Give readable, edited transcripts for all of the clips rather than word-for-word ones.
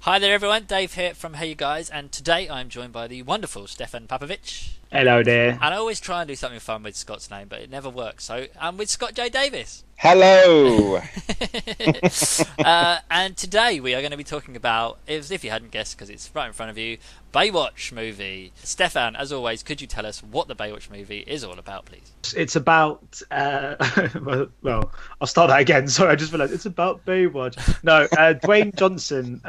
Hi there everyone, Dave here from HeyUGuys, and today I'm joined by the wonderful Stefan Pape. Hello there. And I always try and do something fun with Scott's name, but it never works. So I'm with Scott J. Davis. Hello! And today we are going to be talking about, if you hadn't guessed because it's right in front of you, Baywatch movie. Stefan, as always, could you tell us what the Baywatch movie is all about, please? It's about, well, I'll start that again. Sorry, I just realised it's about Baywatch. No, Dwayne Johnson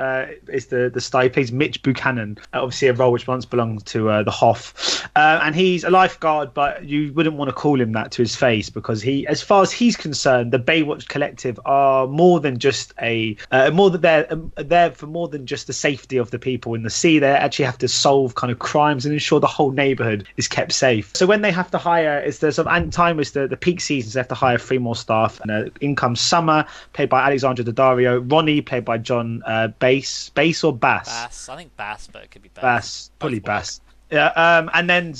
is the star. He plays Mitch Buchannon, obviously a role which once belonged to the Hoff. And he's a lifeguard, but you wouldn't want to call him that to his face because he, as far as he's concerned, the Baywatch Collective are more than just they're there for more than just the safety of the people in the sea. They actually have to solve kind of crimes and ensure the whole neighbourhood is kept safe. So when they have to hire, it's the sort of time is the peak seasons. They have to hire 3 more staff. And in comes Summer, played by Alexandra Daddario. Ronnie, played by John Bass or Bass. Bass, I think Bass, but it could be Bass. Bass, probably Bass. Yeah, and then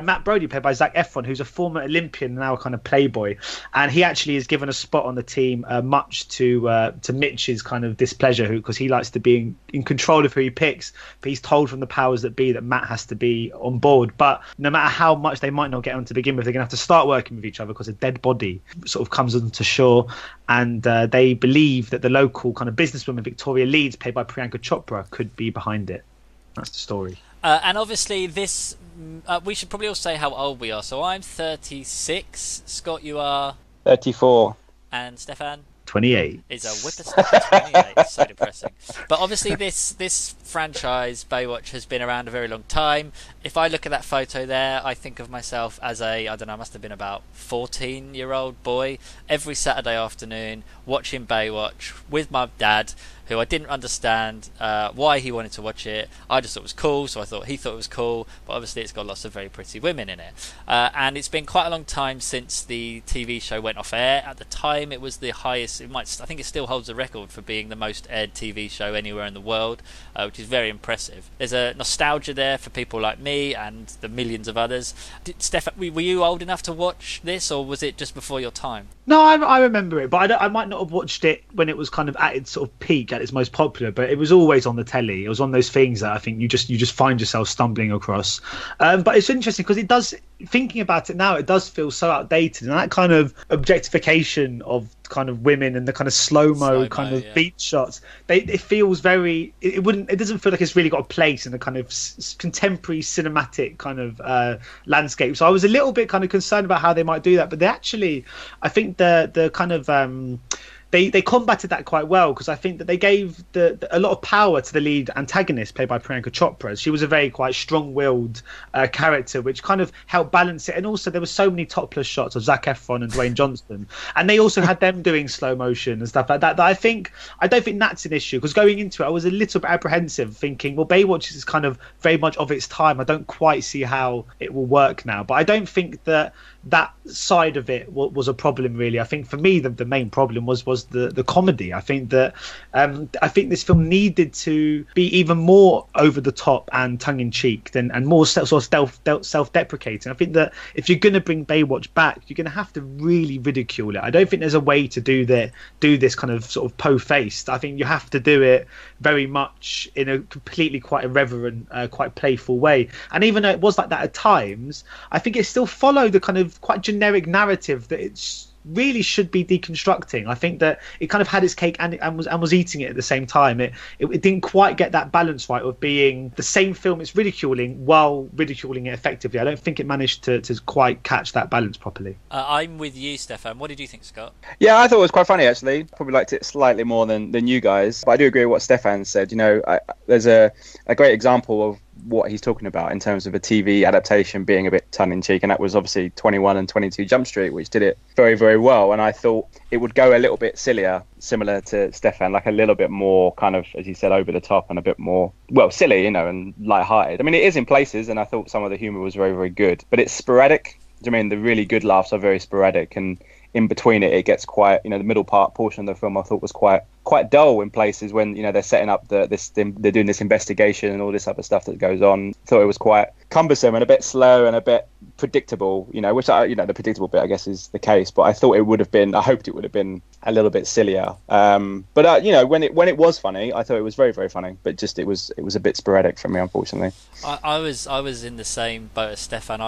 Matt Brody, played by Zac Efron, who's a former Olympian, now a kind of playboy, and he actually is given a spot on the team, much to Mitch's kind of displeasure, because he likes to be in control of who he picks. But he's told from the powers that be that Matt has to be on board. But no matter how much they might not get on to begin with, they're going to have to start working with each other because a dead body sort of comes onto shore, and they believe that the local kind of businesswoman Victoria Leeds, played by Priyanka Chopra, could be behind it. That's the story. And obviously this, we should probably all say how old we are. So I'm 36. Scott, you are? 34. And Stefan? 28. Is a whippersnapper 28. So depressing. But obviously this franchise, Baywatch, has been around a very long time. If I look at that photo there, I think of myself as I don't know, I must have been about 14-year-old boy, every Saturday afternoon watching Baywatch with my dad, who I didn't understand why he wanted to watch it. I just thought it was cool, so I thought he thought it was cool, but obviously it's got lots of very pretty women in it. And it's been quite a long time since the TV show went off air. At the time, it was the highest, I think it still holds the record for being the most aired TV show anywhere in the world, which is very impressive. There's a nostalgia there for people like me and the millions of others. Stefan, were you old enough to watch this, or was it just before your time? No, I remember it, but I might not have watched it when it was kind of at its sort of peak, at its most popular, but it was always on the telly. It was one of those things that I think you just find yourself stumbling across. But it's interesting because it does, thinking about it now, it does feel so outdated, and that kind of objectification of kind of women and the kind of slow-mo kind of beat shots, it feels very, it doesn't feel like it's really got a place in a kind of contemporary cinematic kind of landscape. So I was a little bit kind of concerned about how they might do that, but they actually, I think the kind of they combated that quite well, because I think that they gave a lot of power to the lead antagonist, played by Priyanka Chopra. She was a very quite strong-willed character, which kind of helped balance it. And also there were so many topless shots of Zac Efron and Dwayne Johnson, and they also had them doing slow motion and stuff like that. I don't think that's an issue, because going into it I was a little bit apprehensive, thinking, well, Baywatch is kind of very much of its time. I don't quite see how it will work now, but I don't think that side of it was a problem, really. I think for me the main problem was the comedy. I think that this film needed to be even more over the top and tongue in cheek and more sort of self-deprecating. I think that if you're going to bring Baywatch back, you're going to have to really ridicule it. I don't think there's a way to do this kind of sort of po-faced. I think you have to do it very much in a completely quite irreverent, quite playful way. And even though it was like that at times, I think it still followed the kind of quite generic narrative that it's really should be deconstructing. I think that it kind of had its cake and was eating it at the same time. It didn't quite get that balance right of being the same film it's ridiculing while ridiculing it effectively. I don't think it managed to quite catch that balance properly. I'm with you, Stefan. What did you think, Scott? Yeah, I thought it was quite funny, actually. Probably liked it slightly more than you guys. But I do agree with what Stefan said. You know, there's a great example of what he's talking about in terms of a TV adaptation being a bit tongue-in-cheek, and that was obviously 21 and 22 Jump Street, which did it very, very well. And I thought it would go a little bit sillier, similar to Stefan, like a little bit more kind of, as you said, over the top and a bit more, well, silly, you know, and light-hearted. I mean, it is in places, and I thought some of the humour was very, very good, but it's sporadic. I mean, the really good laughs are very sporadic, and in between it gets quite, you know, the middle portion of the film I thought was quite dull in places when, you know, they're setting up they're doing this investigation and all this other stuff that goes on. Thought it was quite cumbersome and a bit slow and a bit predictable, which the predictable bit I guess is the case, but I hoped it would have been a little bit sillier. But when it was funny, I thought it was very, very funny, but just it was a bit sporadic for me, unfortunately. I was in the same boat as Stefan.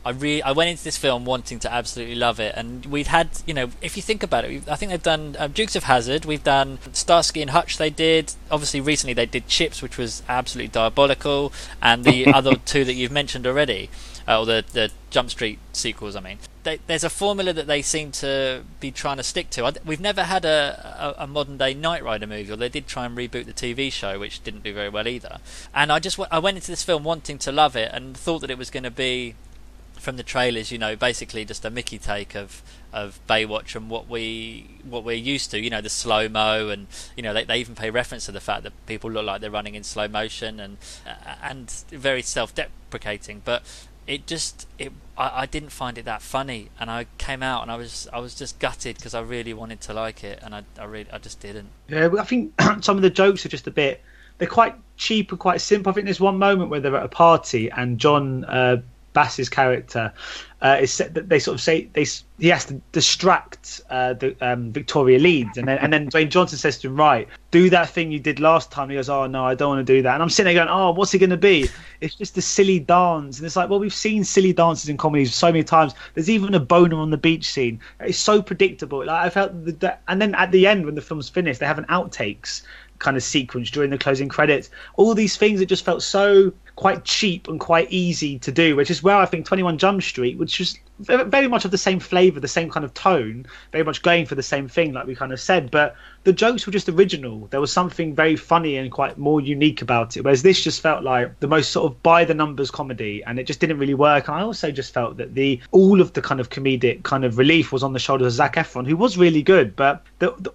I went into this film wanting to absolutely love it, and we'd had, if you think about it, I think they've done Dukes of Hazzard, we've done Starsky and Hutch. They did, obviously recently they did Chips, which was absolutely diabolical, and the other two that you've mentioned already, or the Jump Street sequels. I mean, there's a formula that they seem to be trying to stick to. We've never had a modern day Knight Rider movie, or they did try and reboot the TV show, which didn't do very well either. And I went into this film wanting to love it, and thought that it was going to be, from the trailers, basically just a Mickey take of Baywatch and what we're used to, the slow-mo, and they even pay reference to the fact that people look like they're running in slow motion and very self-deprecating. But I didn't find it that funny, and I came out and I was just gutted because I really wanted to like it, and I just didn't. Yeah, I think some of the jokes are just a bit, they're quite cheap and quite simple. I think there's one moment where they're at a party and John Bass's character is that they sort of say he has to distract Victoria Leeds, and then Dwayne Johnson says to him, right, do that thing you did last time. He goes, oh no, I don't want to do that. And I'm sitting there going, oh, what's it going to be? It's just a silly dance. And it's like, well, we've seen silly dances in comedies so many times. There's even a boner on the beach scene. It's so predictable. Like, I felt and then at the end when the film's finished, they have an outtakes kind of sequence during the closing credits. All these things that just felt so quite cheap and quite easy to do, which is where I think 21 Jump Street, which was very much of the same flavour, the same kind of tone, very much going for the same thing, like we kind of said, but the jokes were just original. There was something very funny and quite more unique about it, whereas this just felt like the most sort of by the numbers comedy, and it just didn't really work. And I also just felt that all of the kind of comedic kind of relief was on the shoulders of Zac Efron, who was really good, but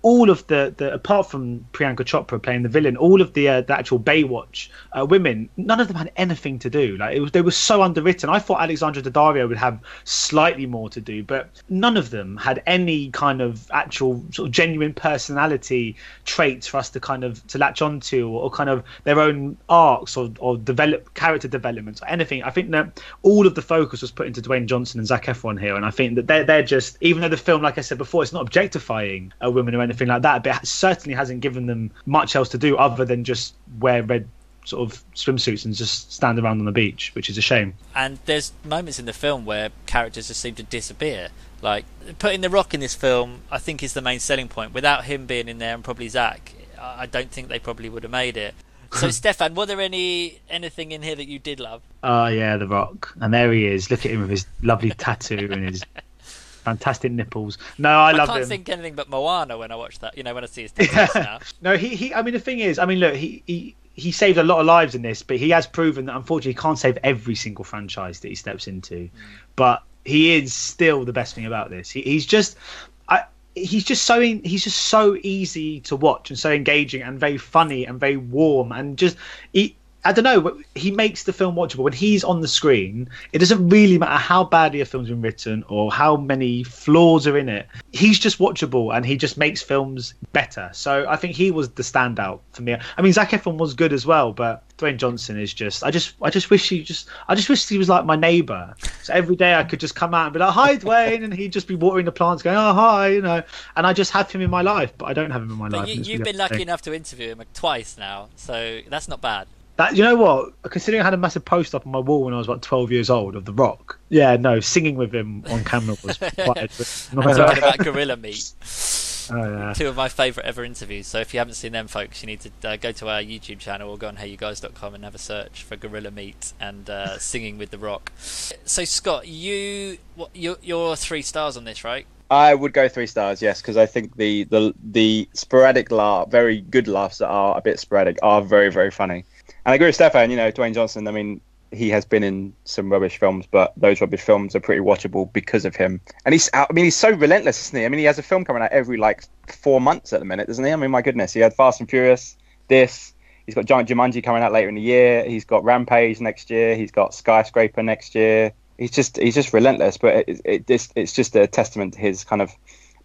all of the apart from Priyanka Chopra playing the villain, all of the actual Baywatch women, none of them had anything to do. Like, they were so underwritten. I thought Alexandra Daddario would have slightly more to do, but none of them had any kind of actual sort of genuine personality traits for us to kind of to latch onto, or kind of their own arcs or develop character developments or anything. I think that all of the focus was put into Dwayne Johnson and Zac Efron here, and I think that they're just, even though the film, like I said before, it's not objectifying women or anything like that, but it certainly hasn't given them much else to do other than just wear red sort of swimsuits and just stand around on the beach, which is a shame. And there's moments in the film where characters just seem to disappear. Like, putting The Rock in this film, I think, is the main selling point. Without him being in there, and probably Zach, I don't think they probably would have made it. So, Stefan, were there anything in here that you did love? Oh yeah, The Rock, and there he is. Look at him with his lovely tattoo and his fantastic nipples. No, I love him. I can't think anything but Moana when I watch that. When I see his tattoos now. No, he. I mean, the thing is, look, he saved a lot of lives in this, but he has proven that unfortunately he can't save every single franchise that he steps into. But he is still the best thing about this. He's just so easy to watch and so engaging and very funny and very warm, and just I don't know, he makes the film watchable. When he's on the screen, it doesn't really matter how badly a film's been written or how many flaws are in it. He's just watchable, and he just makes films better. So I think he was the standout for me. I mean, Zac Efron was good as well, but Dwayne Johnson is just, I just wish he was like my neighbour. So every day I could just come out and be like, hi Dwayne, and he'd just be watering the plants going, oh hi, and I just have him in my life, but I don't have him in my life. You've been lucky enough to interview him twice now, so that's not bad. That, you know what? Considering I had a massive poster up on my wall when I was about 12 years old of The Rock, yeah, no, singing with him on camera was quite. I'm talking about Gorilla Meat. Oh, yeah. Two of my favourite ever interviews. So if you haven't seen them, folks, you need to go to our YouTube channel or go on HeyUGuys.com and have a search for Gorilla Meat and singing with The Rock. So Scott, you're 3 stars on this, right? I would go 3 stars, yes, because I think the sporadic very good laughs that are a bit sporadic are very, very funny. And I agree with Stefan, Dwayne Johnson, I mean, he has been in some rubbish films, but those rubbish films are pretty watchable because of him. And he's so relentless, isn't he? I mean, he has a film coming out every 4 months at the minute, doesn't he? I mean, my goodness, he had Fast and Furious, he's got Giant Jumanji coming out later in the year, he's got Rampage next year, he's got Skyscraper next year. He's just relentless, but it's just a testament to his kind of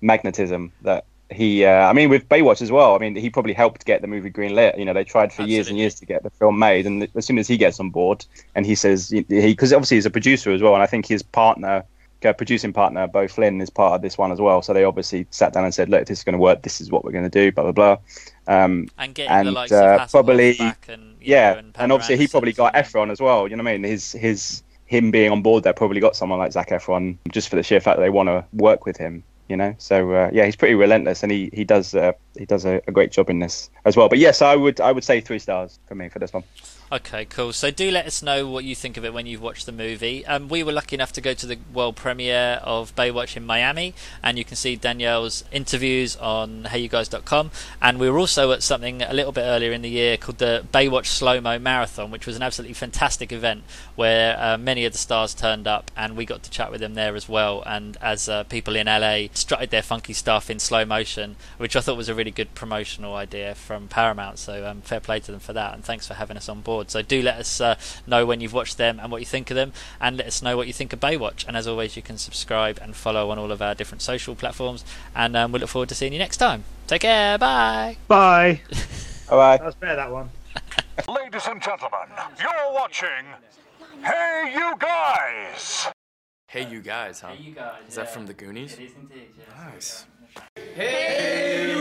magnetism that I mean, with Baywatch as well. I mean, he probably helped get the movie greenlit. You know, they tried for years and years to get the film made, and as soon as he gets on board, and he says because obviously he's a producer as well, and I think his producing partner, Bo Flynn, is part of this one as well. So they obviously sat down and said, "Look, this is going to work. This is what we're going to do." Blah blah blah. And getting the likes of Hasselhoff probably back and and obviously he probably got Efron as well. You know what I mean? Him being on board there probably got someone like Zac Efron just for the sheer fact that they want to work with him. You know, so he's pretty relentless, and he does a great job in this as well. But yes, I would say 3 stars for me for this one. Okay, cool. So do let us know what you think of it when you've watched the movie. We were lucky enough to go to the world premiere of Baywatch in Miami, and you can see Danielle's interviews on HeyUGuys.com. And we were also at something a little bit earlier in the year called the Baywatch Slow-Mo Marathon, which was an absolutely fantastic event where many of the stars turned up, and we got to chat with them there as well. And as people in LA strutted their funky stuff in slow motion, which I thought was a really good promotional idea from Paramount. So fair play to them for that, and thanks for having us on board. So do let us know when you've watched them and what you think of them, and let us know what you think of Baywatch. And as always, you can subscribe and follow on all of our different social platforms, and we look forward to seeing you next time. Take care. Bye. Bye. Bye. That was better, that one. Ladies and gentlemen, you're watching Hey You Guys! Hey You Guys, huh? Hey, you guys. Is that from the Goonies? It is indeed, yeah. Nice. Hey,